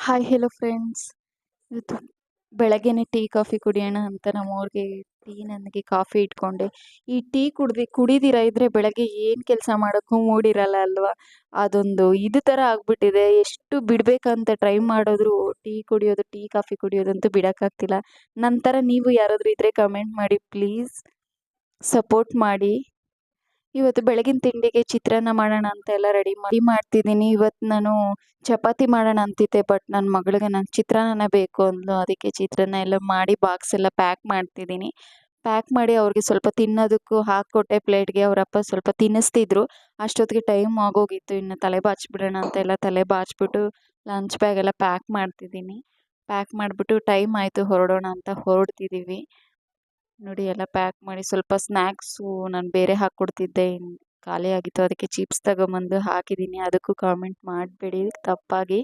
Hi hello friends. ಇವತ್ತು ಬೆಳಗ್ಗೆನೆ tea coffee ಕುಡಿಯೋಣ ಅಂತ ನಮ್ಮವ್ರಿಗೆ ಟೀ ನನಗೆ ಕಾಫಿ ಇಟ್ಕೊಂಡೆ. ಈ ಟೀ ಕುಡಿದಿರ ಇದ್ರೆ ಬೆಳಗ್ಗೆ ಏನು ಕೆಲಸ ಮಾಡೋಕ್ಕೂ ಮೂಡಿರಲ್ಲ ಅಲ್ವಾ? ಅದೊಂದು ಇದು ಥರ ಆಗ್ಬಿಟ್ಟಿದೆ. ಎಷ್ಟು ಬಿಡಬೇಕಂತ ಟ್ರೈ ಮಾಡಿದ್ರು ಟೀ ಕಾಫಿ ಕುಡಿಯೋದಂತೂ ಬಿಡೋಕ್ಕಾಗ್ತಿಲ್ಲ. ನನ್ನ ಥರ ನೀವು ಯಾರಾದರೂ ಇದ್ದರೆ ಕಮೆಂಟ್ ಮಾಡಿ ಪ್ಲೀಸ್. ಸಪೋರ್ಟ್ ಮಾಡಿ. ಇವತ್ತು ಬೆಳಗಿನ ತಿಂಡಿಗೆ ಚಿತ್ರಾನ್ನ ಮಾಡೋಣ ಅಂತ ಎಲ್ಲ ರೆಡಿ ಮಾಡ್ತಿದ್ದೀನಿ. ಇವತ್ತು ನಾನು ಚಪಾತಿ ಮಾಡೋಣ ಅಂತಿದ್ದೆ, ಬಟ್ ನನ್ನ ಮಗಳಿಗೆ ನಂಗೆ ಚಿತ್ರಾನ್ನನೇ ಬೇಕು ಅಂದ್ಲು. ಅದಕ್ಕೆ ಚಿತ್ರಾನ್ನ ಎಲ್ಲ ಮಾಡಿ ಬಾಕ್ಸ್ ಎಲ್ಲ ಪ್ಯಾಕ್ ಮಾಡ್ತಿದ್ದೀನಿ. ಪ್ಯಾಕ್ ಮಾಡಿ ಅವ್ರಿಗೆ ಸ್ವಲ್ಪ ತಿನ್ನೋದಕ್ಕೂ ಹಾಕ್ಕೊಟ್ಟೆ ಪ್ಲೇಟ್‌ಗೆ. ಅವರಪ್ಪ ಸ್ವಲ್ಪ ತಿನ್ನಿಸ್ತಿದ್ರು. ಅಷ್ಟೊತ್ತಿಗೆ ಟೈಮ್ ಆಗೋಗಿತ್ತು. ಇನ್ನು ತಲೆ ಬಾಚಿಬಿಡೋಣ ಅಂತೆಲ್ಲ ತಲೆ ಬಾಚಿಬಿಟ್ಟು ಲಂಚ್ ಬ್ಯಾಗ್ ಎಲ್ಲ ಪ್ಯಾಕ್ ಮಾಡ್ತಿದ್ದೀನಿ. ಪ್ಯಾಕ್ ಮಾಡಿಬಿಟ್ಟು ಟೈಮ್ ಆಯಿತು ಹೊರಡೋಣ ಅಂತ ಹೊರಡ್ತಿದ್ದೀವಿ. ನೋಡಿ ಎಲ್ಲ ಪ್ಯಾಕ್ ಮಾಡಿ ಸ್ವಲ್ಪ ಸ್ನ್ಯಾಕ್ಸು ನಾನು ಬೇರೆ ಹಾಕ್ಕೊಡ್ತಿದ್ದೆ, ಖಾಲಿ ಆಗಿತ್ತು. ಅದಕ್ಕೆ ಚಿಪ್ಸ್ ತಗೊಂಬಂದು ಹಾಕಿದ್ದೀನಿ. ಅದಕ್ಕೂ ಕಾಮೆಂಟ್ ಮಾಡಬೇಡಿ ತಪ್ಪಾಗಿ.